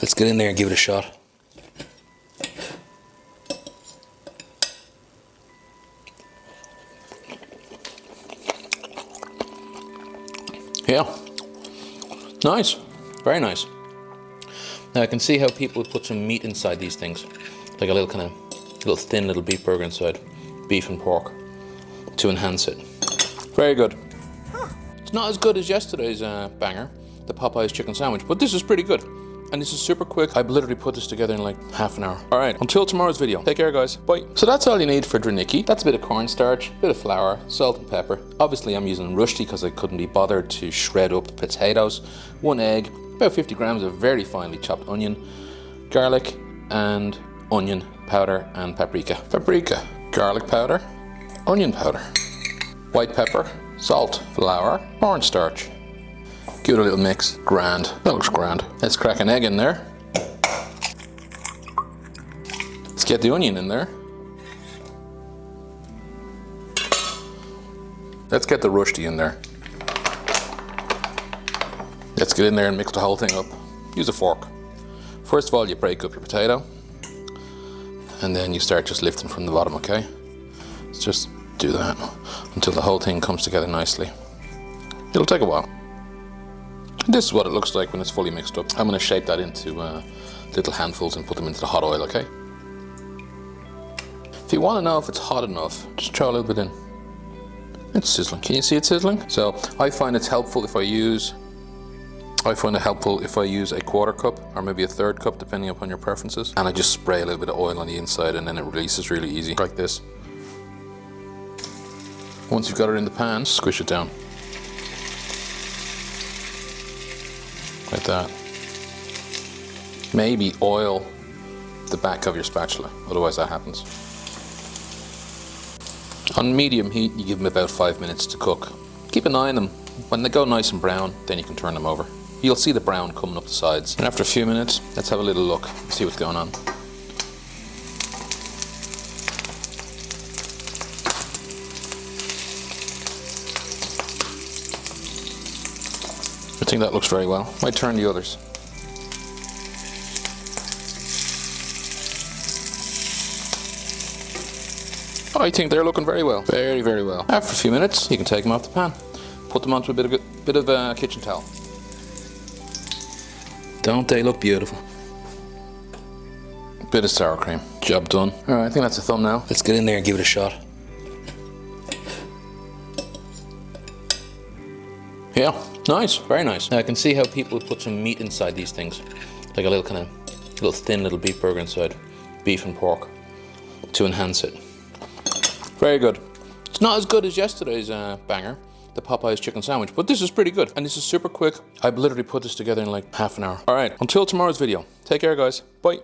Let's get in there and give it a shot. Yeah, nice, very nice. Now I can see how people would put some meat inside these things, like a little kind of little thin little beef burger inside, beef and pork, to enhance it. Very good. It's not as good as yesterday's banger, the Popeye's chicken sandwich, but this is pretty good. And this is super quick. I've literally put this together in like half an hour. All right, until tomorrow's video. Take care, guys. Bye. So that's all you need for Draniki. That's a bit of cornstarch, a bit of flour, salt and pepper. Obviously, I'm using Rösti because I couldn't be bothered to shred up potatoes. 1 egg, about 50 grams of very finely chopped onion, garlic, and onion powder and paprika. Paprika, garlic powder, onion powder, white pepper, salt, flour, cornstarch. Give it a little mix. Grand. That looks grand. Let's crack an egg in there. Let's get the onion in there. Let's get the Rösti in there. Let's get in there and mix the whole thing up. Use a fork. First of all, you break up your potato, and then you start just lifting from the bottom, okay? Let's just do that until the whole thing comes together nicely. It'll take a while. This is what it looks like when it's fully mixed up. I'm going to shape that into little handfuls and put them into the hot oil, okay? If you want to know if it's hot enough, just throw a little bit in. It's sizzling. Can you see it sizzling? So I find it's helpful if I use a 1/4 cup or maybe a 1/3 cup, depending upon your preferences. And I just spray a little bit of oil on the inside, and then it releases really easy, like this. Once you've got it in the pan, squish it down. Like that. Maybe oil the back of your spatula, otherwise that happens. On medium heat, you give them about 5 minutes to cook. Keep an eye on them. When they go nice and brown, then you can turn them over. You'll see the brown coming up the sides. And after a few minutes, let's have a little look, see what's going on. I think that looks very well. Might turn the others. I think they're looking very well. Very, very well. After a few minutes, you can take them off the pan. Put them onto a bit of kitchen towel. Don't they look beautiful? Bit of sour cream. Job done. All right, I think that's a thumbnail. Let's get in there and give it a shot. Yeah, nice, very nice. Now I can see how people would put some meat inside these things, like a little kind of little thin little beef burger inside, beef and pork, to enhance it. Very good. It's not as good as yesterday's banger, the Popeye's chicken sandwich, but this is pretty good. And this is super quick. I've literally put this together in like half an hour. All right, until tomorrow's video. Take care, guys. Bye.